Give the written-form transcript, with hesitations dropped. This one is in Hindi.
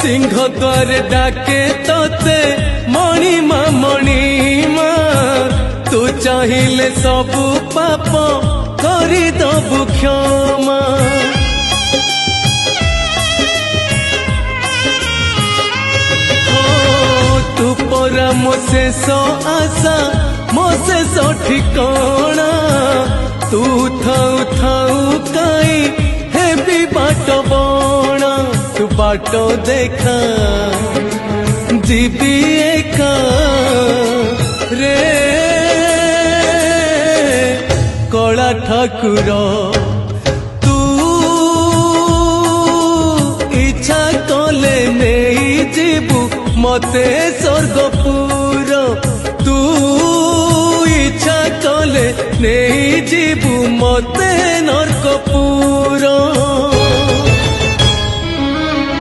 सिंह द्वार डाके तोते मणिमा मणिमा तू चाहिए सबु पाप करी दबु क्षमा तू परा मो शेष आशा मो शेष ठिकाना तू थाऊ थाऊ काई हेबी बाट बणा तू बाट देखा जीवी एका रे कला ठाकुर तू इच्छा कले नहीं जीवु मते स्वर्गपुर तू इच्छा कले नहीं जीवु मते नरकपुर।